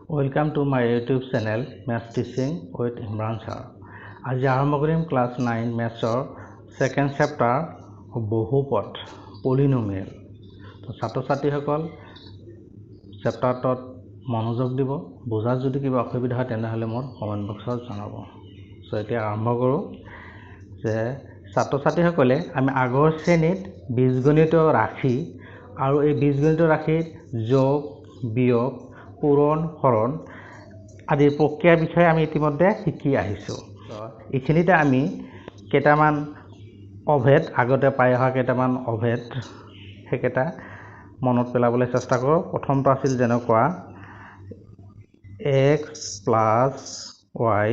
Welcome to my YouTube channel Math Teaching with Imran Sir. আজি আৰম্ভ কৰিম class 9 মেথছৰ second chapter বহুপদ পলিনোমিয়েল। তো ছাত্ৰ-ছাত্ৰীসকল চেপ্টাৰটোত মনোযোগ দিব। বুজাত যদি কিবা অসুবিধা হয় তেনেহ'লে মোৰ কমেন্ট বক্সত জনাব। সো এতিয়া আৰম্ভ কৰোঁ যে ছাত্ৰ-ছাত্ৰীসকলে আমি আগৰ শ্ৰেণীত বীজগণিত ৰাশি আৰু এই বীজগণিত ৰাশিৰ যোগ বিয়োগ পূৰণ হৰণ আদিৰ প্ৰক্ৰিয়াৰ বিষয়ে আমি ইতিমধ্যে শিকি আহিছোঁ। এইখিনিতে আমি কেইটামান অভেদ আগতে পাই অহা কেইটামান অভেদ সেইকেইটা মনত পেলাবলৈ চেষ্টা কৰোঁ। প্ৰথমটো আছিল যেনেকুৱা x plus y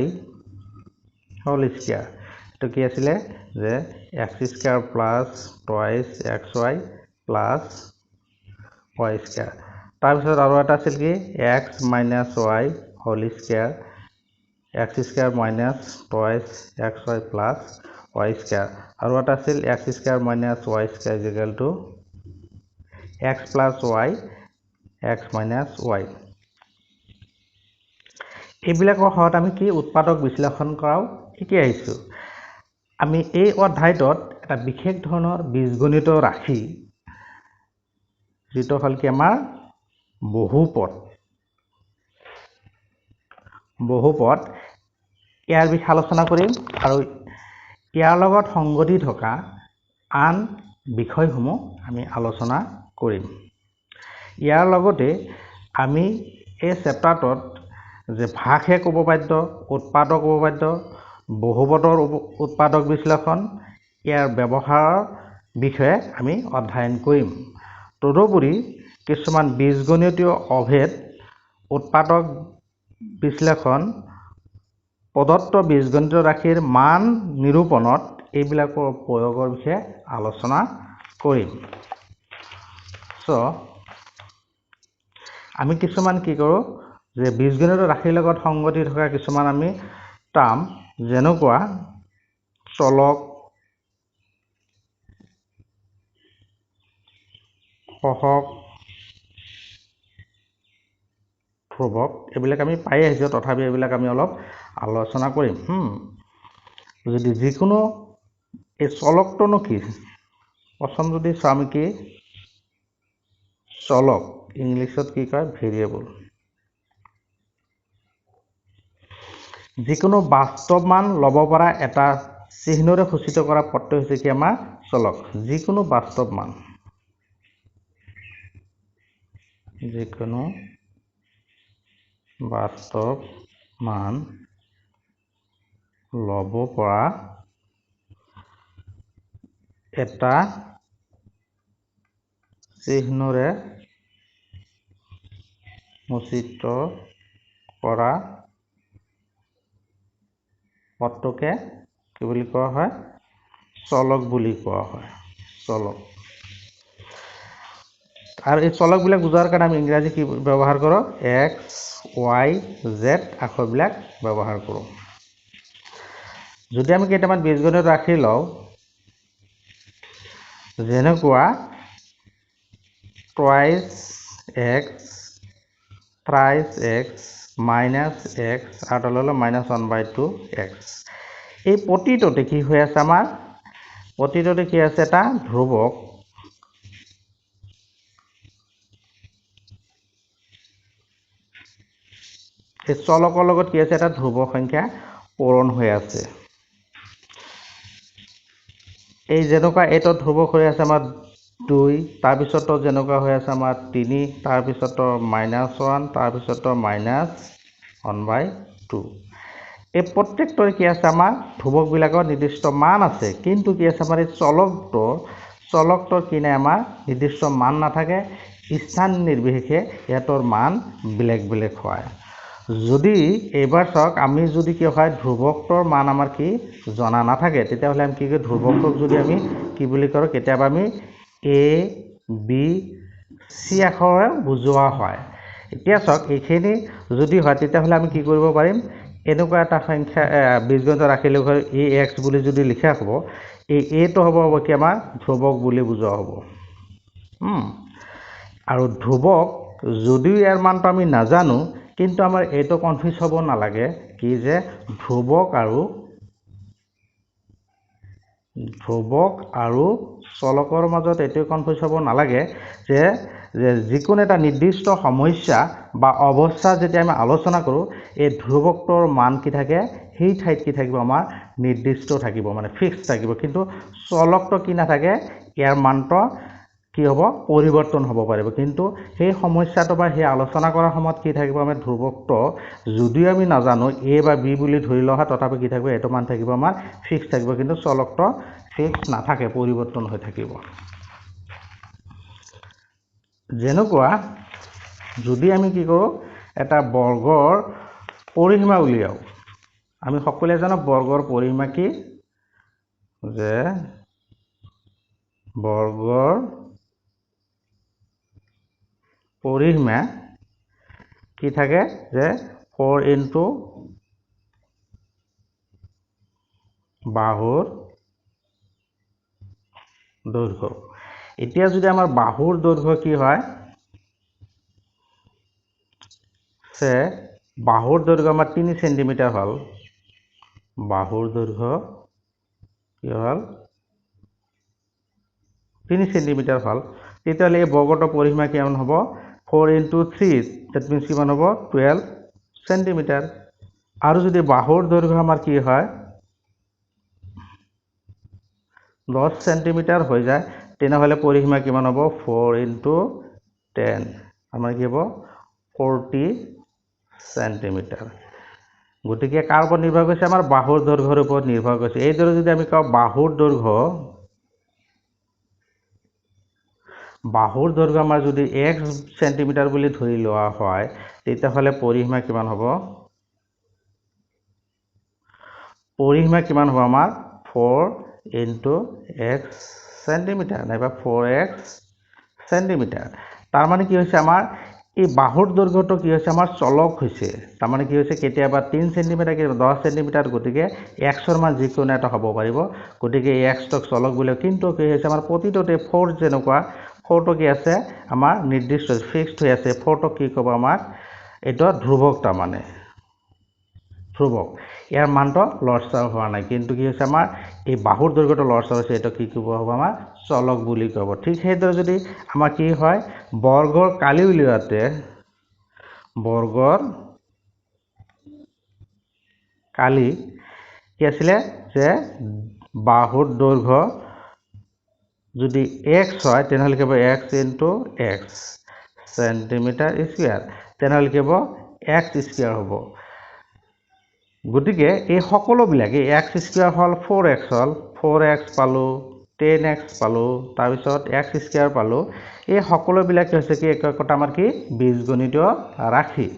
whole square. এইটো কি আছিলে যে x square plus twice xy plus y square. তাৰপিছত আৰু এটা আছিল কি x minus y whole square, x square minus twice xy plus y square. আৰু এটা আছিল x square minus y square is equal to x plus y x minus y। এইবিলাকৰ সহায়ত আমি কি উৎপাদক বিশ্লেষণ কৰাও শিকি আহিছোঁ। আমি এই অধ্যায়টোত এটা বিশেষ ধৰণৰ বীজগণিত ৰাশি যিটো হ'ল কি আমাৰ বহুপদ ইয়াৰ বিষয়ে আলোচনা কৰিম আৰু ইয়াৰ লগত সংগতি থকা আন বিষয়সমূহ আমি আলোচনা কৰিম। ইয়াৰ লগতে আমি এই চেপ্টাৰটোত যে ভাগহে ক'ব বাধ্য, উৎপাদক ক'ব বাধ্য, বহুপদৰ উৎপাদক বিশ্লেষণ ইয়াৰ ব্যৱহাৰৰ বিষয়ে আমি অধ্যয়ন কৰিম। তদুপৰি কিছুমান বীজগণিতীয় অভেদ উৎপাদক বিশ্লেষণ প্ৰদত্ত বীজগণিত ৰাশিৰ মান নিৰূপণত এইবিলাকৰ প্ৰয়োগৰ বিষয়ে আলোচনা কৰিম। সো আমি কিছুমান কি কৰোঁ যে বীজগণিত ৰাশিৰ লগত সংগতি থকা কিছুমান আমি টাৰ্ম যেনেকুৱা চলক, সহগ, ধ্ৰুৱক এইবিলাক আমি পাই আহিছোঁ, তথাপি এইবিলাক আমি অলপ আলোচনা কৰিম। যদি যিকোনো এই চলকটোনো কি প্ৰথম যদি চাওঁ আমি কি চলক ইংলিছত কি কয় ভেৰিয়েবল। যিকোনো বাস্তৱ মান ল'ব পৰা এটা চিহ্নৰে সূচিত কৰা পদটো হৈছে কি আমাৰ চলক। যিকোনো বাস্তৱ মান ল'ব পৰা এটা চিহ্নৰে সূচিত কৰা পদটোকে কি বুলি কোৱা হয় চলক বুলি কোৱা হয়। চলক। আৰু এই চলকবিলাক বুজাৰ কাৰণে আমি ইংৰাজী কি ব্যৱহাৰ কৰোঁ x, y, z আখৰবিলাক ব্যৱহাৰ কৰোঁ। যদি আমি কেইটামান বীজগণিত ৰাশি লওঁ যেনেকুৱা twice x, thrice x, minus x আৰু তললৈ মাইনাছ 1/2x। এই প্ৰতিটোতে কি হৈ আছে আমাৰ প্ৰতিটোতে কি আছে এটা ধ্ৰুৱক এই চলকৰ লগত কি আছে এটা ধ্ৰুৱক সংখ্যা পূৰণ হৈ আছে। এই যেনেকুৱা এইটো ধ্ৰুৱক হৈ আছে আমাৰ 2, তাৰপিছতো যেনেকুৱা হৈ আছে আমাৰ 3, তাৰপিছতো -1, তাৰপিছতো -1/2। এই প্ৰত্যেকটোৰে কি আছে আমাৰ ধ্ৰুৱকবিলাকৰ নিৰ্দিষ্ট মান আছে, কিন্তু কি আছে আমাৰ এই চলকটোৰ কি নাই আমাৰ নিৰ্দিষ্ট মান নাথাকে, স্থান নিৰ্বিশেষে ইয়াৰ মান বেলেগ বেলেগ হয়। যদি এইবাৰ চাওক আমি যদি কি হয় ধ্ৰুৱকটোৰ মান আমাৰ কি জনা নাথাকে তেতিয়াহ'লে আমি কি কৰো ধ্ৰুৱকটোক যদি আমি কি বুলি কৰো কেতিয়াবা আমি a b c আখৰে বুজোৱা হয়। এতিয়া চাওক এইখিনি যদি হয় তেতিয়াহ'লে আমি কি কৰিব পাৰিম এনেকুৱা এটা সংখ্যা বীজগণিত ৰাশি লৈ ax বুলি যদি লিখা হ'ব এই a টো হ'ব কি আমাৰ ধ্ৰুৱক বুলি বুজোৱা হ'ব। আৰু ধ্ৰুৱক যদিও ইয়াৰ মানটো আমি নাজানো কিন্তু আমাৰ এইটো কনফিউজ হ'ব নালাগে কি যে ধ্ৰুৱক আৰু চলকৰ মাজত এইটো কনফিউজ হ'ব নালাগে যে যিকোনো এটা নিৰ্দিষ্ট সমস্যা বা অৱস্থা যেতিয়া আমি আলোচনা কৰোঁ এই ধ্ৰুৱকটোৰ মান কি থাকে সেই ঠাইত কি থাকিব আমাৰ নিৰ্দিষ্ট থাকিব মানে ফিক্স থাকিব কিন্তু চলকটো কি নাথাকে ইয়াৰ মানটো কি হ'ব পৰিৱৰ্তন হ'ব পাৰিব কিন্তু সেই সমস্যাটো বা সেই আলোচনা কৰাৰ সময়ত কি থাকিব আমাৰ ধ্ৰুৱকটো যদিও আমি নাজানো a বা b বুলি ধৰি লোৱা তথাপি কি থাকিব এইটো মান থাকিব আমাৰ ফিক্স থাকিব কিন্তু চলকটো ফিক্স নাথাকে পৰিৱৰ্তন হৈ থাকিব যেনেকুৱা যদি আমি কি কৰোঁ এটা বৰ্গৰ পৰিসীমা উলিয়াও আমি সকলোৱে জানো বৰ্গৰ পৰিসীমা কি যে বৰ্গৰ পৰিসীমা কি থাকে যে 4 ইনটু বাহুৰ দৈৰ্ঘ্য এতিয়া যদি আমাৰ বাহুৰ দৈৰ্ঘ্য কি হয় সে বাহুৰ দৈৰ্ঘ্য আমাৰ 3 সেন্টিমিটাৰ হল বাহুৰ দৈৰ্ঘ্য কি হল 3 সেন্টিমিটাৰ হল তেতিয়াহ'লে এই বৰ্গটোৰ পৰিসীমা কিমান হ'ব 4 ইনটু 3 দ্যাট মিন্স কিমান হ'ব 12 সেন্টিমিটাৰ আৰু যদি বাহুৰ দৈৰ্ঘ্য আমাৰ কি হয় 10 সেন্টিমিটাৰ হৈ যায় তেনেহ'লে পৰিসীমা কিমান হ'ব 4 ইনটু 10 আমাৰ কি হ'ব 40 সেন্টিমিটাৰ গতিকে কাৰ ওপৰত নিৰ্ভৰ কৰিছে আমাৰ বাহুৰ দৈৰ্ঘ্যৰ ওপৰত নিৰ্ভৰ কৰিছে এইদৰে যদি আমি কওঁ বাহুৰ দৈৰ্ঘ্য আমাৰ যদি 1 সেন্টিমিটাৰ বুলি ধৰি লোৱা হয় তেতিয়াহ'লে পৰিসীমা কিমান হ'ব আমাৰ 4 ইনটু x সেন্টিমিটাৰ নাইবা 4x সেন্টিমিটাৰ তাৰ মানে কি হৈছে আমাৰ এই বাহুৰ দৈৰ্ঘ্যটো কি হৈছে আমাৰ চলক হৈছে তাৰ মানে কি হৈছে কেতিয়াবা 3 সেন্টিমিটাৰ কেতিয়াবা 10 সেন্টিমিটাৰ গতিকে x ৰ মান যিকোনো এটা হ'ব পাৰিব গতিকে x ক চলক বুলি কিন্তু কি হৈছে আমাৰ প্ৰতিটোতে 4 যেনেকুৱা 4 টো কি আছে আমাৰ নিৰ্দিষ্ট ফিক্সড হৈ আছে 4 টো কি ক'ব আমাক এটা ধ্ৰুৱক তাৰ মানে ধ্ৰুৱক ইয়াৰ মানটো লৰচৰ হোৱা নাই কিন্তু কি হৈছে আমাৰ এই বাহুৰ দৈৰ্ঘ্যটো লৰচৰ হৈছে এটা কি ক'ব হ'ব আমাৰ চলক বুলি ক'ব ঠিক সেইদৰে যদি আমাৰ কি হয় বৰ্গৰ কালি উলিয়াওতে বৰ্গৰ কালি কি আছিলে যে বাহুৰ দৈৰ্ঘ্য যদি x হয় তেনেহ'লে কি হ'ব x into x centimetre square তেনেহ'লে কি হ'ব x স্কয়াৰ হ'ব গতিকে এই সকলোবিলাক এই x স্কয়াৰ হল 4x হল 4x পালো 10x পালো তাৰ পিছত x স্কয়াৰ পালো এই সকলোবিলাক হৈছে কি এককটা আমাৰ কি বীজগণিতীয় ৰাশি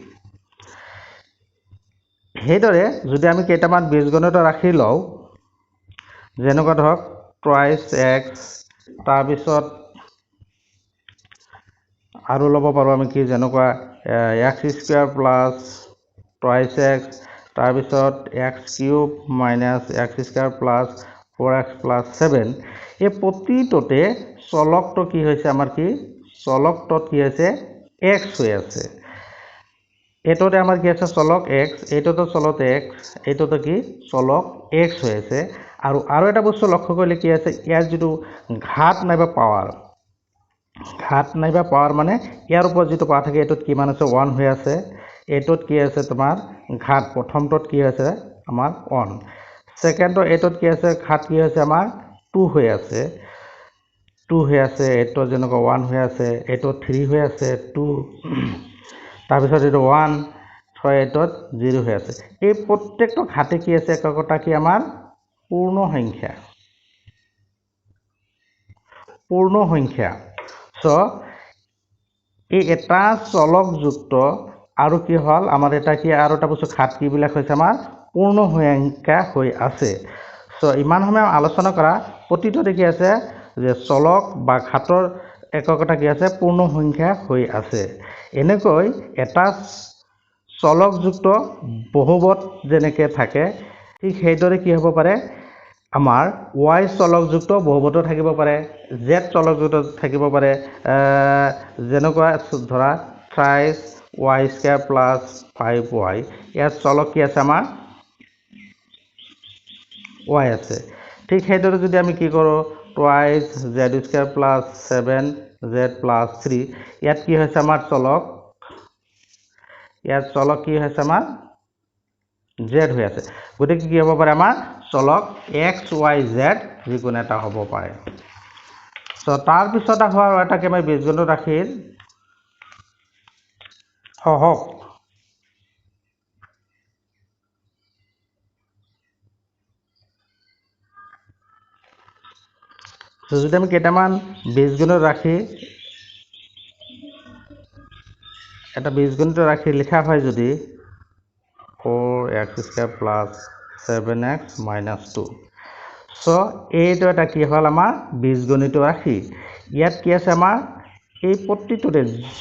হেদৰে যদি আমি কেইটামান বীজগণিতীয় ৰাশি লওঁ যেনেকুৱা ধৰক twice x তাৰ পিছত আৰু ল'ব পাৰো আমি কি যেনেকুৱা x square plus twice x তাৰ পিছত x cube minus x square plus 4x plus 7 এই প্ৰতিটোতে চলকটো কি হৈছে আমাৰ কি চলকটো কি হৈছে x হৈ আছে এটোতে আমাৰ কি আছে চলক x এটোতে চলক x এটোতে কি চলক x হৈ আছে আৰু এটা বস্তু লক্ষ্য কৰিলে কি আছে ইয়াৰ যেটো ঘাত নাইবা পাৱাৰ মানে ইয়াৰ ওপৰত যেটো পাৱাৰ থাকে এটোত কিমান আছে 1 হৈ আছে এটোত কি আছে তোমাৰ ঘাত প্ৰথমটোত কি আছে আমাৰ 1 সেকেন্ডৰ এটোত কি আছে ঘাত কি আছে আমাৰ 2 হৈ আছে এটো যেনেকৈ 1 হৈ আছে এটো 3 হৈ আছে 2 তাৰ পিছত এটো 1 হয় এটোত 0 হৈ আছে এই প্ৰত্যেকটো ঘাতে কি আছে এককটা কি আমাৰ পূৰ্ণ সংখ্যা সো এই এটা চলক যুক্ত আৰু কি হল আমাৰ এটা কি আৰু এটা বস্তু ঘাত কি বিলাক হৈছে আমাৰ পূৰ্ণ সংখ্যা হৈ আছে সো ইমান সময় আলোচনা কৰা প্ৰতিটোতে কি আছে যে চলক বা ঘাতৰ এককটা কি আছে পূৰ্ণ সংখ্যা হৈ আছে এনেকৈ এটা চলকযুক্ত বহুপদ যেনেকৈ থাকে ঠিক সেইদৰে কি হ'ব পাৰে আমাৰ y চলকযুক্ত বহুপদ থাকিব পাৰে z চলকযুক্ত থাকিব পাৰে যেনেকুৱা ধৰা thrice y square plus 5y ইয়াত চলক কি আছে আমাৰ y আছে ঠিক সেইদৰে যদি আমি কি কৰোঁ twice z square plus 7z plus 3 ইয়াত কি হৈছে আমাৰ চলক কি হৈছে আমাৰ z হৈ আছে গতিকে কি হ'ব পাৰে আমাৰ চলক x y z যিকোনো এটা হ'ব পাৰে সো তাৰ পিছত হোৱা এটাকে মই বীজগণিত ৰাশিৰ সহগ সো যদি আমি কেইটামান বীজগণিত ৰাশি এটা বীজগণিত ৰাশি লিখা হয় যদি 4x square plus 7x minus 2 so এইটো এটা কি হল আমাৰ বীজগণিত ৰাশি ইয়াত কি আছে আমাৰ এই প্ৰতিটোতে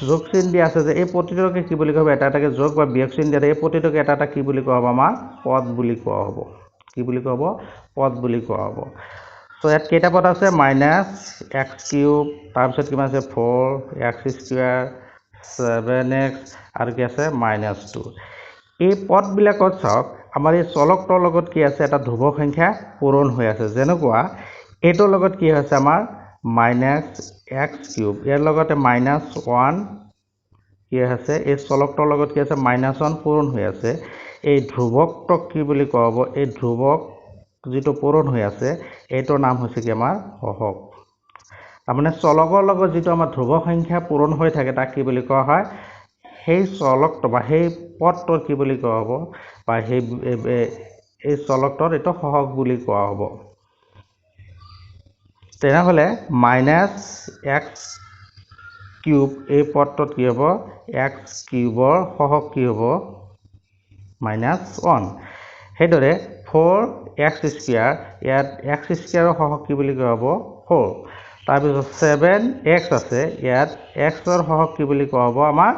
যোগ চিন দিয়া আছে যে এই প্ৰতিটোকে কি বুলি কব এটা এটাকে যোগ বা বিয়োগ চিন দিয়া এই প্ৰতিটোকে এটা এটা কি বুলি কোৱা হ'ব আমাৰ পদ বুলি কোৱা হ'ব কি বুলি কোৱা হ'ব পদ বুলি কোৱা হ'ব সো ইয়াত কেইটা পদ আছে -x³ তাৰপিছত কিমান আছে 4x স্কয়াৰ 7x আৰু কি আছে -2 এই পদবিলাকত চাওক আমাৰ এই চলকটোৰ লগত কি আছে এটা ধ্ৰুৱক সংখ্যা পূৰণ হৈ আছে যেনেকুৱা এইটোৰ লগত কি হৈছে আমাৰ -x³ ইয়াৰ লগতে -1 কি আছে এই চলকটোৰ লগত কি আছে -1 পূৰণ হৈ আছে এই ধ্ৰুৱকটোক কি বুলি কোৱা হ'ব এই ধ্ৰুৱক যেটো পূৰণ হৈ আছে এইটোৰ নাম হৈছে কি আমাৰ সহগ তাৰমানে চলকৰ লগত যেটো আমাৰ ধ্ৰুৱক সংখ্যা পূৰণ হৈ থাকে তাক কি বুলি কোৱা হয় সেই চলকটো বা সেই পদটোৰ কি বুলি কোৱা হ'ব বা সেই এই চলকটোৰ এটো সহগ বুলি কোৱা হ'ব তেনেহলে -x³ এই পদটোত কি হ'ব x³ সহগ কি হ'ব -1 হেদৰে 4x² ইয়াত x² সহগ কি বুলি কোৱা হ'ব 4 তাৰপিছত 7x আছে ইয়াত x ৰ সহগ কি বুলি কোৱা হ'ব আমাৰ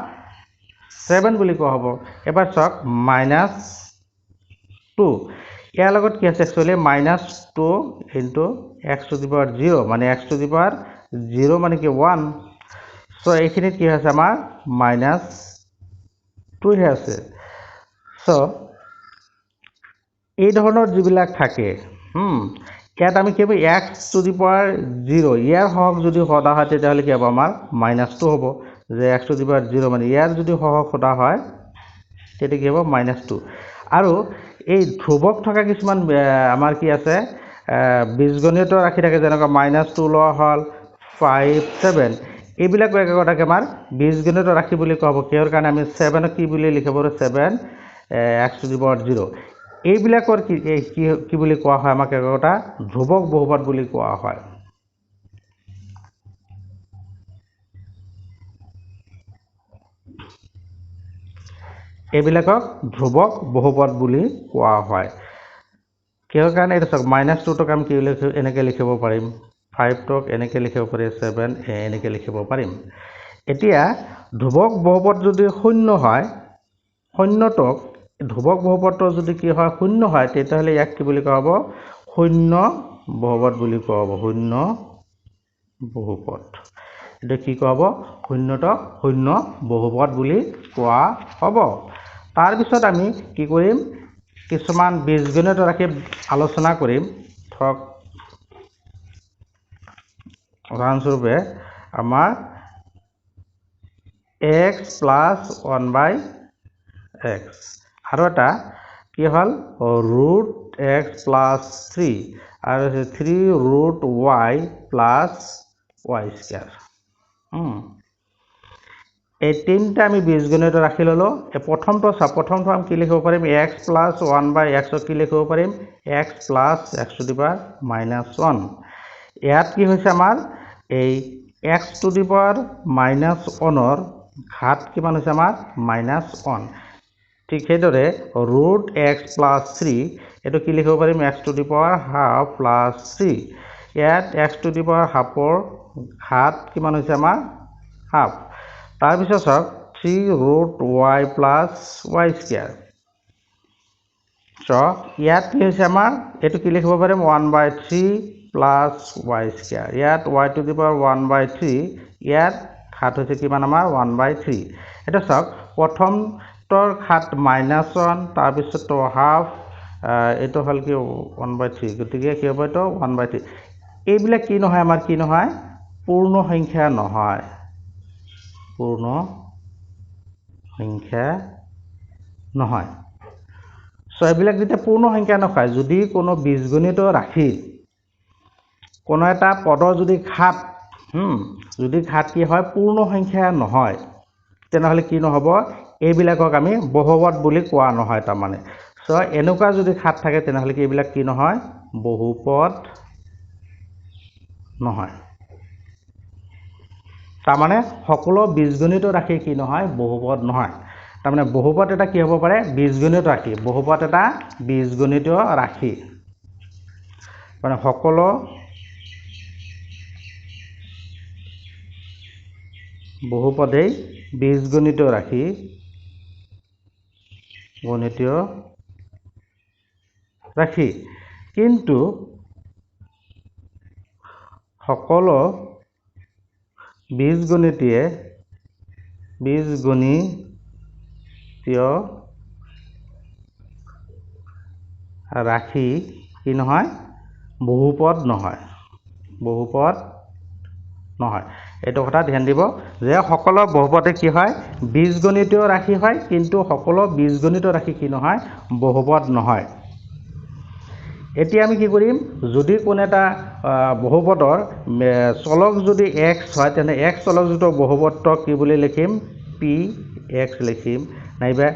7 বুলি কোৱা হ'ব এবাৰ চাওক -2 ইয়াৰ লগত কি আছে actually -2 into x to the power 0 মানে x টু দি পাৱাৰ 0 মানে কি 1 সো এইখিনিত কি হৈছে আমাৰ -2 হে আছে সো এই ধৰণৰ যিবিলাক থাকে ইয়াত আমি কি হ'ব x টু দি পাৱাৰ 0 ইয়াৰ সহগ যদি সদা হয় তেতিয়াহ'লে কি হ'ব আমাৰ -2 হ'ব যে x টু দি পাৱাৰ 0 মানে ইয়াৰ যদি সহগ সদা হয় তেতিয়া কি হ'ব -2 আৰু এই ধ্ৰুৱক থকা কিছুমান আমাৰ কি আছে বীজগণিত ৰাখি থাকে যেনেকৈ -2 লোৱা হল 5 7 এইবিলাক একটাকে আমাৰ বীজগণিত ৰাখি বুলি কোৱা হ'ব কিহৰ কাৰণে আমি 7 কি বুলি লিখিব 7 x টু দি পাৱাৰ 0 এইবিলাকৰ কি বুলি কোৱা হয় আমাক একটা ধ্ৰুৱক বহুপদ বুলি কোৱা হয় এইবিলাকক ধ্ৰুৱক বহুপদ বুলি কোৱা হয় কিহৰ কাৰণে এটা চাওক -2 টক আমি কি এনেকৈ লিখিব পাৰিম 5 টক এনেকৈ লিখিব পাৰি 7 এনেকৈ লিখিব পাৰিম এতিয়া ধ্ৰুৱক বহুপদ যদি শূন্য হয় শূন্যটোক ধ্ৰুৱক বহুপদটো যদি কি হয় শূন্য হয় তেতিয়াহ'লে ইয়াক কি বুলি কোৱা হ'ব শূন্য বহুপদ বুলি কোৱা হ'ব শূন্য বহুপদ এটা কি কোৱা হ'ব শূন্যটোক শূন্য বহুপদ বুলি কোৱা হ'ব তাৰ পিছত আমি কি কৰিম কিছুমান বীজগণিত ৰাশি আলোচনা কৰিম ধৰক উদাহৰণস্বৰূপে আমাৰ x plus 1/x আৰু এটা কি হল √x plus 3 আৰু 3√y plus y square এই তিনটা আমি বীজগণিত ৰাখি ললো প্ৰথমটো আমি কি লিখিব পাৰিম x plus 1/x কি লিখিব পাৰিম x plus x to the power -1 ইয়াত কি হৈছে আমাৰ এই x to the power -1 ৰ ঘাত কিমান হৈছে আমাৰ -1 ঠিক সেইদৰে √x plus 3 এটো কি লিখিব পাৰিম x to the power ½ plus 3 ইয়াত x to the power ½ ৰ ঘাত কিমান হৈছে আমাৰ ½ তাৰ পিছত চাওক 3√y plus y square so ইয়াত কি হৈছে আমাৰ এটো কি লিখিব পাৰিম 1/3 plus y square ইয়াত y to the power 1/3 ইয়াত ঘাত হৈছে কিমান আমাৰ 1/3 এটা চাওক প্ৰথমটোৰ ঘাত -1 তাৰপিছতটো হাফ এইটো হ'ল কি 1/3 গতিকে কি হ'ব এইটো 1/3 এইবিলাক কি নহয় আমাৰ কি নহয় পূৰ্ণ সংখ্যা নহয় পূৰ্ণ সংখ্যা নহয় সো এইবিলাক যেতিয়া পূৰ্ণ সংখ্যা নহয় যদি কোনো বীজগণিত ৰাশি কোনো এটা পদৰ যদি ঘাত যদি ঘাত কি হয় পূৰ্ণ সংখ্যা নহয় তেনেহলে কি নহব এইবিলাকক আমি বহুপদ বুলি কোৱা নহয় তাৰ মানে সো এনেকুৱা যদি ঘাত থাকে তেনেহলে কি এইবিলাক কি নহয় বহুপদ নহয় তাৰ মানে সকলো বীজগণিত ৰাশি কি নহয় বহুপদ নহয় তাৰ মানে বহুপদ এটা কি হ'ব পাৰে বীজগণিত ৰাশি বহুপদ এটা বীজগণিত ৰাশি মানে সকলো বহুপদেই বীজগণিত ৰাশি গণিতীয় ৰাশি কিন্তু সকলো বীজগণিতীয় ৰাশি কি নহয় বহুপদ নহয় এইটো কথা ধ্যান দিব যে সকলো বহুপদে কি হয় বীজগণিতীয় ৰাশি হয় কিন্তু সকলো বীজগণিত ৰাশি কি নহয় বহুপদ নহয় এতিয়া আমি কি কৰিম যদি কোন এটা বহুপদৰ চলক যদি x হয় তেনে x চলকযুক্ত বহুপদক কি বুলি লিখিম px লিখিম নাইবা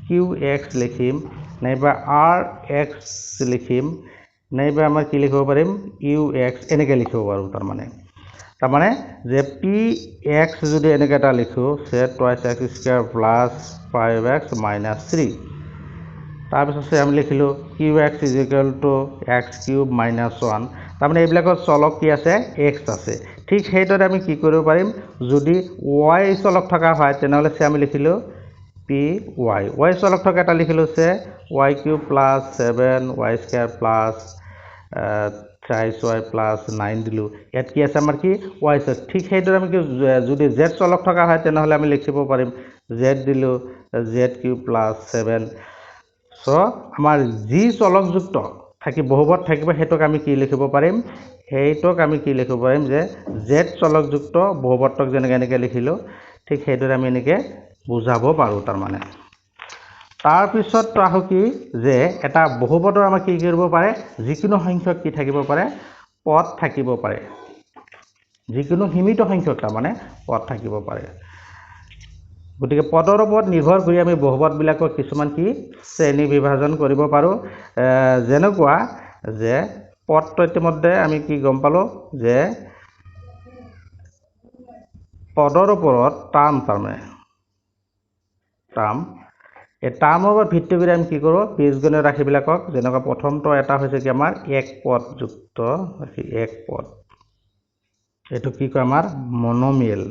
qx লিখিম নাইবা rx লিখিম নাইবা আমাৰ কি লিখিব পাৰিম ux এনেকৈ লিখিব পাৰোঁ তাৰমানে যে px যদি এনেকৈ এটা লিখো সে twice x square plus 5x minus 3 তাৰপিছত আমি লিখিলো qx is equal to x cube minus 1 তাৰমানে এইবিলাকৰ চলক কি আছে x আছে ঠিক সেইদৰে আমি কি কৰিব পাৰিম যদি y চলক থকা হয় তেনেহলে আমি লিখিলো py y চলক থকা এটা লিখিলো সে y cube plus 7y square plus 3y plus 9 দিলো ইয়াত কি আছে আমাৰ কি y আছে ঠিক সেইদৰে আমি যদি z চলক থকা হয় তেনেহলে আমি লিখিব পাৰিম z দিলো z cube plus 7 সো আমাৰ যি চলকযুক্ত থাকি বহুপদ থাকিব হেতুক আমি কি লিখিব পাৰিম হেতুক আমি কি লিখিব পাৰিম যে z চলকযুক্ত বহুপদক যেনেকৈ এনেকৈ লিখিলো ঠিক সেইদৰে আমি এনেকৈ বুজাব পাৰো তাৰমানে তাৰ পিছত আহো কি যে এটা বহুপদৰ আমাৰ কি কৰিব পাৰে যিকোনো সংখ্যক কি থাকিব পাৰে পদ থাকিব পাৰে যিকোনো সীমিত সংখ্যক তাৰমানে পদ থাকিব পাৰে গতিকে পদৰ ওপৰত নিৰ্ভৰ কৰি আমি বহুপদবিলাকক কিছুমান কি শ্ৰেণী বিভাজন কৰিব পাৰো যেনেকুৱা যে পদটো ইতিমধ্যে আমি কি গম পালো যে পদৰ ওপৰত তাৰমানে এই টাৰ্মৰ ওপৰত ভিত্তি কৰি আমি কি কৰো বীজগণিত ৰাশিবিলাকক যেনেকুৱা প্ৰথমটো এটা হৈছে কি আমাৰ এক পদযুক্ত এক পদ এটো কি কয় আমাৰ মনোমিয়েল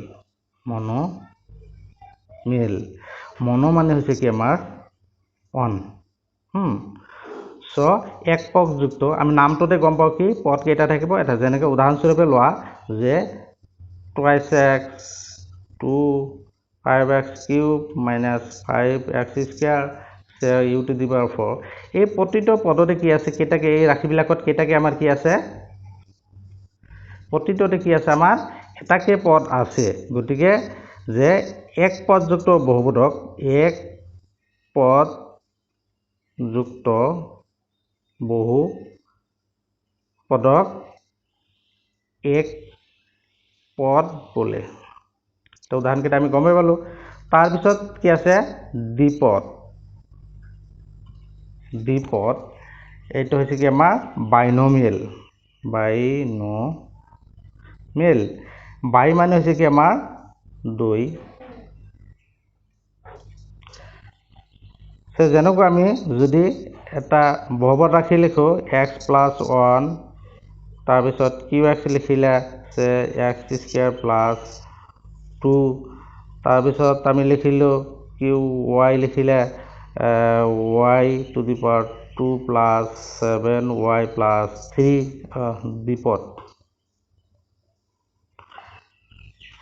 মনো মানে হৈছে কি আমাৰ অন সো এক পদযুক্ত আমি নামটোতে গম পাও কি পদ কেইটা থাকিব এটা যেনেকৈ উদাহৰণস্বৰূপে লোৱা যে twice x 2 5x cube minus 5x square u to the power 4 এই প্ৰতিটো পদতে কি আছে কেইটাকে এই ৰাশিবিলাকত কেইটাকে আমাৰ কি আছে প্ৰতিটোতে কি আছে আমাৰ এটাকে পদ আছে গতিকে যে এক পদযুক্ত বহুপদক এক পদযুক্ত বহুপদক এক পদ বোলে তো উদাহৰণ কেইটা আমি গমে পালো তাৰ পিছত কি আছে দ্বিপদ এইটো হৈছে কি আমাৰ বাইনোমিয়েল বাই মানে হৈছে কি আমাৰ 2 সে যেনেকৈ আমি যদি এটা বহুপদ ৰাশি লিখো x plus 1 তাৰ পিছত qx লিখিলে সে x square plus 2 তাৰ পিছত আমি লিখিলো qy লিখিলে y to the power 2 plus 7y plus 3 দ্বিপদ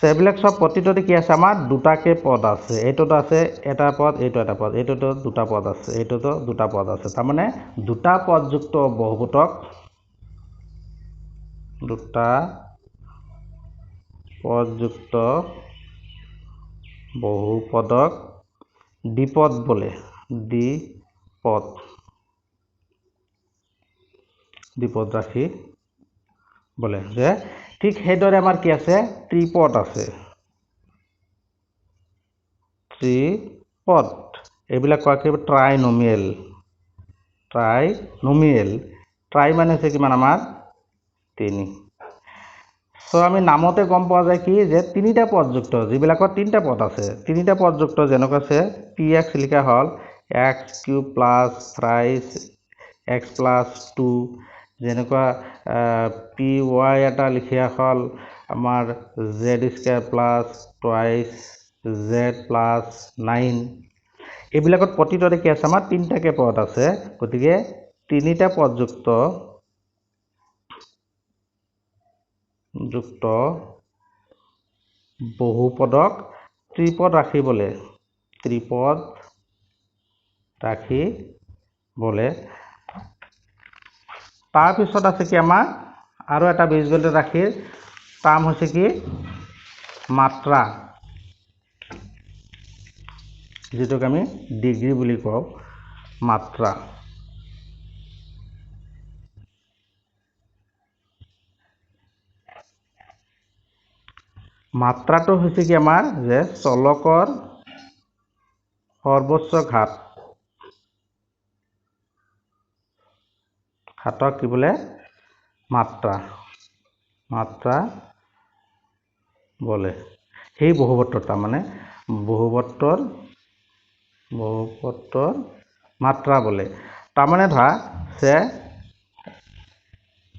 এইবিলাক সব প্ৰতিটোতে কি আছে আমাৰ দুটাকে পদ আছে এইটোত আছে এটা পদ এইটো এটা পদ এইটোতো দুটা পদ আছে এইটোতো দুটা পদ আছে তাৰ মানে দুটা পদযুক্ত বহুপদক দুটা পদযুক্ত বহুপদক দ্বিপদ বলে দ্বিপদ ৰাশি বলে যে ঠিক সেইদৰে আমাৰ কি আছে ত্ৰিপদ আছে ত্ৰিপদ এইবিলাক কোৱা কি ট্ৰাইনোমিয়েল ট্ৰাই মানে আছে কিমান আমাৰ 3 সো আমি নামতে গম পোৱা যায় কি যে তিনিটা পদযুক্ত যিবিলাকৰ তিনিটা পদ আছে তিনিটা পদযুক্ত যেনেকৈ আছে px লিখা হল x³ + thrice x + 2 যেনেকুৱা py এটা লিখা হল আমাৰ z² + twice z + 9 এইবিলাকত প্ৰতিটোতে কি আছে আমাৰ তিনিটাকে পদ আছে গতিকে তিনিটা পদযুক্ত বহুপদক ত্ৰিপদ ৰাশি বলে তাৰ পিছত আছে কি আমাৰ আৰু এটা বীজগণিত ৰাশিৰ নাম হৈছে কি মাত্ৰা যেটোক আমি ডিগ্ৰী বুলি কওঁ মাত্ৰা মাত্ৰাটো হৈছে কি আমাৰ যে চলকৰ সৰ্বোচ্চ ঘাতক কি বোলে মাত্ৰা বলে সেই বহুপদৰ তাৰ মানে বহুপদৰ মাত্ৰা বলে তাৰ মানে ধৰা যে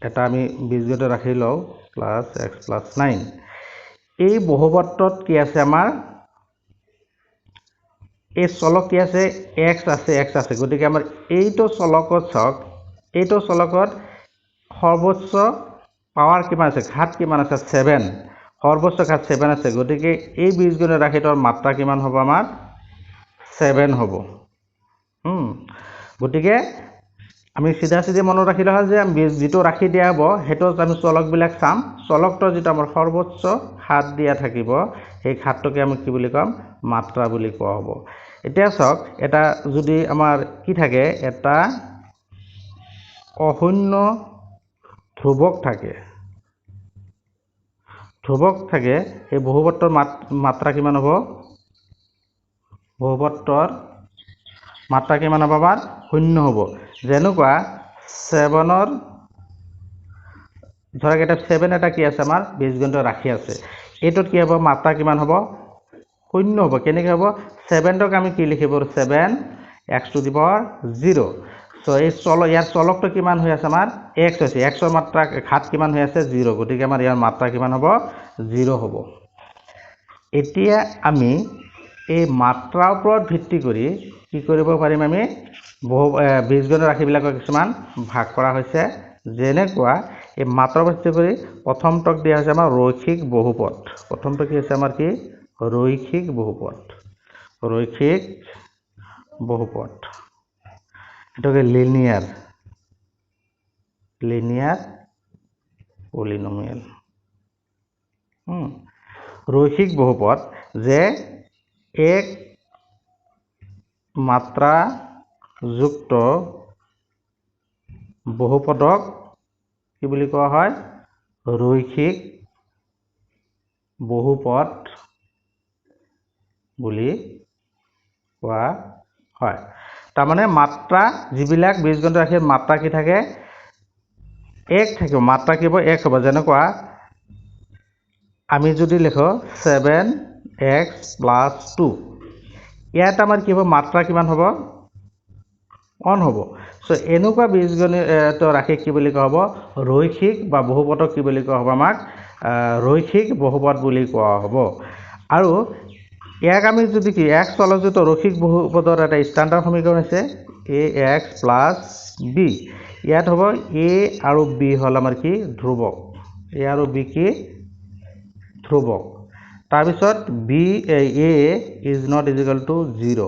এটা আমি বীজগণিত ৰাখি লও + x + 9 এই বহুপদত কি আছে আমাৰ এই চলক কি আছে x আছে গতিকে আমাৰ এইটো চলকত চাওক এইটো চলকত সৰ্বোচ্চ পাৱাৰ কিমান আছে ঘাত কিমান আছে 7 সৰ্বোচ্চ ঘাত 7 আছে গতিকে এই বীজগণিত ৰাশিটোৰ মাত্ৰা কিমান হ'ব আমাৰ 7 হ'ব গতিকে আমি সিধা মনত ৰাখিলে হয় যে যেটো ৰাখি দিয়া হ'ব হেটো আমি চলকবিলাক চাম চলকটো যেটো আমাৰ সৰ্বোচ্চ ঘাত দিয়া থাকিব এই ঘাতটোকে আমি কি বুলি কম মাত্ৰা বুলি কোৱা হ'ব এতিয়া চাওক এটা যদি আমাৰ কি থাকে এটা অশূন্য ধ্ৰুৱক থাকে এই বহুপদৰ মাত্ৰা কিমান হ'ব বহুপদৰ মাত্ৰা কিমান হ'ব আমাৰ 0 হ'ব যেনেকুৱা 7ৰ ধৰক এটা 7 এটা কি আছে আমাৰ বীজগণিত ৰাশি আছে এইটোত কি হ'ব মাত্ৰা কিমান হ'ব 0 হ'ব কেনেকৈ হ'ব 7ক আমি কি লিখিব 7x⁻0 সো এই ইয়াৰ চলকটো কিমান হৈ আছে আমাৰ x হৈছে x ৰ মাত্ৰা ঘাত কিমান হৈ আছে 0 গতিকে আমাৰ ইয়াৰ মাত্ৰা কিমান হ'ব 0 হ'ব এতিয়া আমি এই মাত্ৰাৰ ওপৰত ভিত্তি কৰি কি কৰিব পাৰিম আমি বীজগণিত ৰাশিবিলাকক কিছুমান ভাগ কৰা হৈছে যেনেকুৱা এই মাত্ৰাৰ ভিত্তি কৰি প্ৰথমটোক দিয়া হৈছে আমাৰ ৰৈখিক বহুপদ প্ৰথমটো কি আছে আমাৰ কি ৰৈখিক বহুপদ এটাকে লিনিয়াৰ পলিনোমিয়েল ৰৈখিক বহুপদ যে এক মাত্ৰা যুক্ত বহুপদক কি বুলি কোৱা হয় ৰৈখিক বহুপদ বুলি কোৱা হয় তাৰ মানে মাত্ৰা যিবিলাক বীজগণিত ৰাশিৰ মাত্ৰা কি থাকে এক থাকিব মাত্ৰা কি হ'ব এক হ'ব যেনেকুৱা আমি যদি লিখো 7x + 2 ইয়াত আমাৰ কি হ'ব মাত্ৰা কিমান হ'ব 1 হ'ব সো এনেকুৱা বীজগণিত ৰাশি কি বুলি কোৱা হ'ব ৰৈখিক বা বহুপদক কি বুলি কোৱা হ'ব আমাক ৰৈখিক বহুপদ বুলি কোৱা হ'ব আৰু ইয়াক আমি যদি কি x চলকযুক্ত ৰৈখিক বহুপদৰ এটা ষ্টেণ্ডাৰ্ড সমীকৰণ আছে ax + b ইয়াত হ'ব a আৰু b হল আমাৰ কি ধ্ৰুৱক a আৰু b কি ধ্ৰুৱক তাৰপিছত B A is not is equal to 0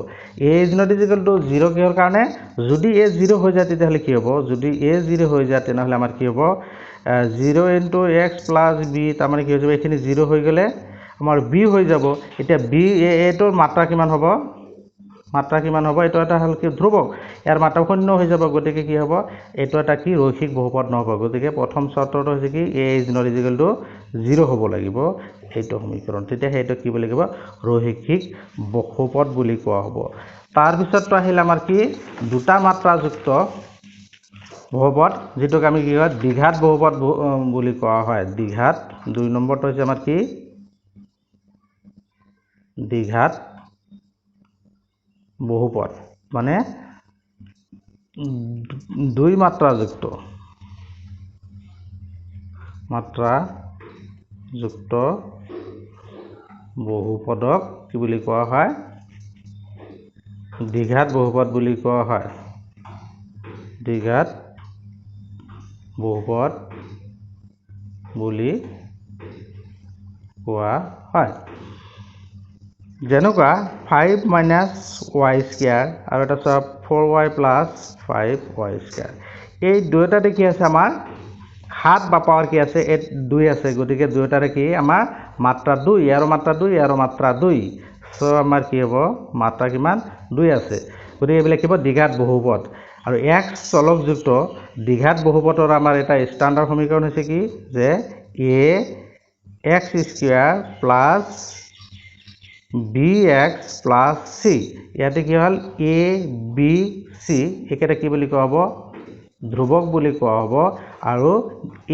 A is not is equal to 0 কিহৰ কাৰণে যদি এ 0 হৈ যায় তেতিয়াহ'লে কি হ'ব যদি এ 0 হৈ যায় তেনেহ'লে আমাৰ কি হ'ব 0 ইনটু এক্স প্লাছ বি তাৰমানে কি হৈ যাব এইখিনি 0 হৈ গ'লে আমাৰ বি হৈ যাব এতিয়া বি এটোৰ মাত্ৰা কিমান হ'ব এইটো এটা হ'ল কি ধ্ৰুৱক ইয়াৰ মাত্ৰা শূন্য হৈ যাব গতিকে কি হ'ব এইটো এটা কি ৰৈখিক বহুপদ নহ'ব গতিকে প্ৰথম চৰ্তটো হৈছে কি A is not is equal to 0 হ'ব লাগিব এইটো সমীকৰণ তেতিয়া সেইটো কি বুলি ক'ব ৰৈখিক বহুপদ বুলি কোৱা হ'ব তাৰপিছত আহিল আমাৰ কি দুটা মাত্ৰাযুক্ত বহুপদ যেটোক আমি কি হয় দ্বিঘাত বহুপদ বুলি কোৱা হয় দ্বিঘাত দুই নম্বৰটো হৈছে আমাৰ কি দ্বিঘাত বহুপদ মানে দুই মাত্ৰাযুক্ত বহুপদক কি বুলি কোৱা হয় দ্বিঘাত বহুপদ বুলি কোৱা হয় দ্বিঘাত বহুপদ বুলি কোৱা হয় যেনেকুৱা 5 মাইনাছ y স্কয়াৰ আৰু এটা সব 4y প্লাছ 5y স্কয়াৰ এই দুয়োটাতে কি আছে আমাৰ হাত বা পাৱাৰ কি আছে 2 আছে গতিকে দুয়োটাৰে কি আমাৰ মাত্ৰা 2 আৰু মাত্ৰা 2 আৰু মাত্ৰা 2 সো আমাৰ কি হ'ব মাত্ৰা কিমান 2 আছে গতিকে এইবিলাক কি হ'ব দ্বিঘাত বহুপদ আৰু x চলকযুক্ত দ্বিঘাত বহুপদৰ আমাৰ এটা ষ্টেণ্ডাৰ্ড সমীকৰণ হৈছে কি যে a x square plus bx plus c ইয়াতে কি হ'ল a b c একেটা কি বুলি কোৱা হ'ব ধ্ৰুৱক বুলি কোৱা হ'ব আৰু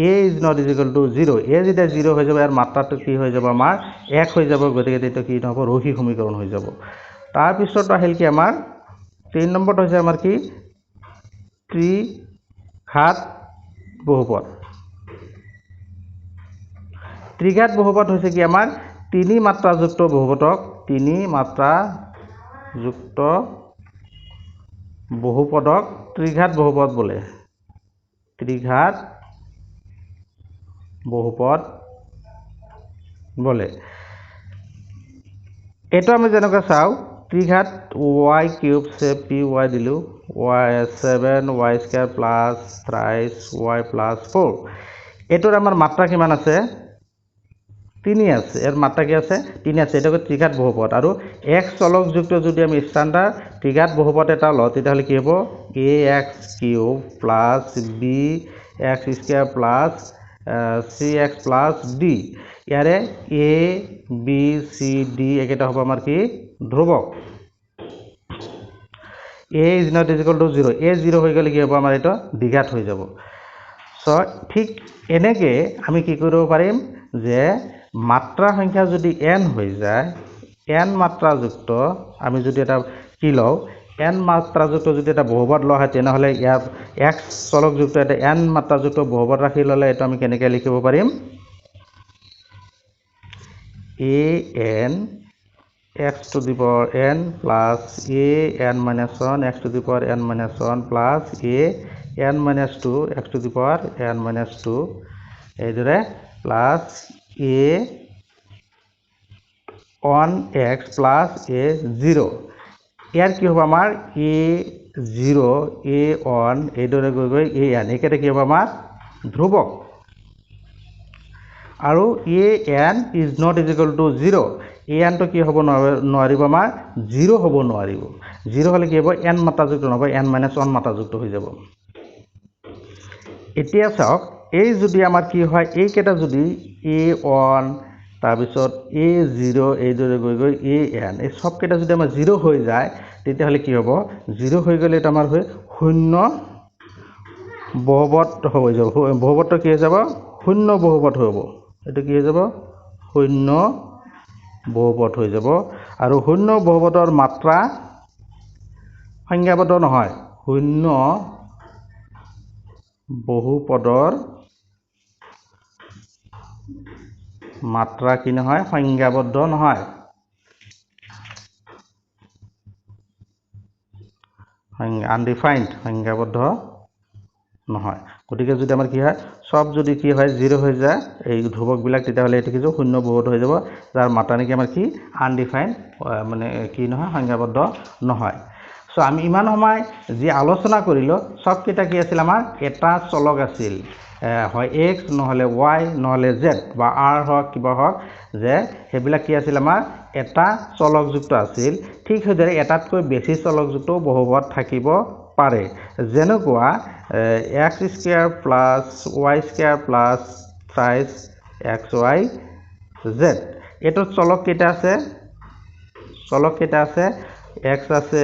a is not is equal to 0 a যেতিয়া 0 হৈ যাব ইয়াৰ মাত্ৰাটো কি হৈ যাব আমাৰ 1 হৈ যাব গতিকে এইটো কি হ'ব ৰৈখিক সমীকৰণ হৈ যাব তাৰ পিছত আহিল কি আমাৰ 3 নম্বৰটো হৈছে আমাৰ কি ত্ৰিঘাত বহুপদ হৈছে কি আমাৰ তিনি মাত্ৰাযুক্ত বহুপদক ত্ৰিঘাত বহুপদ বোলে এইটো আমি যেনেকৈ চাওঁ ত্ৰিঘাত y কিউব সে py দিলো y 7y square plus 3y plus 4 এটোৰ আমাৰ মাত্ৰা কিমান আছে 3 আছে এৰ মাত্ৰা কি আছে 3 আছে এটাকে ত্ৰিঘাত বহুপদ আৰু x চলকযুক্ত যদি আমি স্ট্যান্ডার্ড ত্রিঘাত বহুপদ এটা লও তেতিয়াহলে কি হ'ব ax cube plus bx square plus cx plus d ইয়ারে a b c d একেটা হ'ব আমাৰ কি ধ্ৰুৱক a is not equal to 0 a 0 হৈ গলে কি হ'ব আমাৰ এটা দ্বিঘাত হৈ যাব সো ঠিক এনেকে আমি কি কৰিব পাৰিম যে মাত্ৰা সংখ্যা যদি n হৈ যায় n মাত্ৰাযুক্ত আমি যদি এটা কি লও n মাত্ৰাযুক্ত যদি এটা বহুপদ লও হয় তেনেহলে ইয়াৰ x চলকযুক্ত এটা n মাত্ৰাযুক্ত বহুপদ ৰাখি ললে এটা আমি কেনেকৈ লিখিব পাৰিম an x to the power n plus an minus 1 x to the power n minus 1 plus an minus 2 x to the power n minus 2 এইদৰে plus a 1x plus a 0 ইয়াৰ কি হ'ব আমাৰ a 0 a 1 এইদৰে গৈ গৈ a n একেটা কি হ'ব আমাৰ ধ্ৰুৱক আৰু an is not equal to 0 an তো কি হ'ব নোৱাৰিব আমাৰ 0 হ'ব নোৱাৰিব 0 হলে কি হ'ব n মাত্ৰাযুক্ত নহব n - 1 মাত্ৰাযুক্ত হৈ যাব এতিয়া চাওক এই যদি আমাৰ কি হয় এই কেটা যদি a1 তাৰপিছত a0 এইদৰে গৈ গৈ an এই সব কেটা যদি আমাৰ 0 হৈ যায় তেতিয়াহলে কি হ'ব 0 হৈ গলে এটা আমাৰ হয় শূন্য বহুপদ হৈ যাব বহুপদটো কি হৈ যাব শূন্য বহুপদ হ'ব এটা কি হৈ যাব শূন্য বহুপদ হৈ যাব আৰু শূন্য বহুপদৰ মাত্ৰা সংজ্ঞাবদ্ধ নহয় শূন্য বহুপদৰ মাত্ৰা কি নহয় সংজ্ঞাবদ্ধ নহয় undefined সংজ্ঞাবদ্ধ নহয় গতিকে যদি আমাৰ কি হয় সব যদি কি হয় 0 হৈ যায় এই ধ্ৰুৱকবিলাক তেতিয়া হলে এটো কি শূন্য বহুত হৈ যাব যাৰ মাত্ৰা নেকি আমাৰ কি আনডিফাইন্ড মানে কি নহয় সংখ্যাবদ্ধ নহয় সো আমি ইমান সময় যি আলোচনা কৰিলো সব কিটা কি আছিল আমাৰ এটা চলক আছিল হয় x নহলে y নহলে z বা r হক কিবা হক যে হেবিলাক কি আছিল আমাৰ এটা চলকযুক্ত আছিল ঠিক হৈদৰে এটাতকৈ বেছি চলকযুক্ত বহুপদ থাকিব পাৰে যেনেকুৱা x square plus y square plus 3xy z এটো চলক কেটা আছে x আছে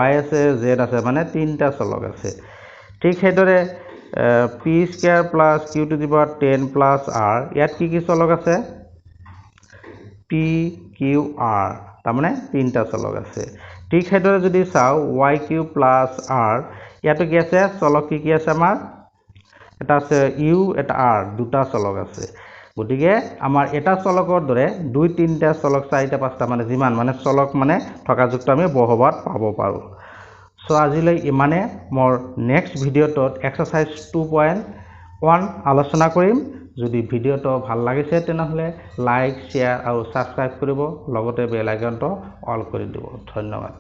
y আছে z আছে মানে তিনটা চলক আছে ঠিক হেদৰে p square plus q to the power 10 plus r ইয়াত কি চলক আছে p q r তাৰ মানে তিনটা চলক আছে ঠিক হেদৰে যদি চাও y q প্লাস r ইয়াতো কি আছে চলক কি আছে আমাৰ এটা আছে u এটা r দুটা চলক আছে গতিকে আমাৰ এটা চলকৰ দৰে দুই তিনটা চলক চাৰিটা পাঁচটা মানে যিমান মানে চলক মানে থকা যুক্ত আমি বহুপদ পাব পাৰো সো আজিলৈ ইমানে মোৰ নেক্সট ভিডিওটোত এক্সাৰসাইজ 2.1 আলোচনা কৰিম যদি ভিডিওটো ভাল লাগিছে তেনেহলে লাইক শেয়াৰ আৰু সাবস্ক্ৰাইব কৰিব লগতে বেল আইকনটো অল কৰি দিব ধন্যবাদ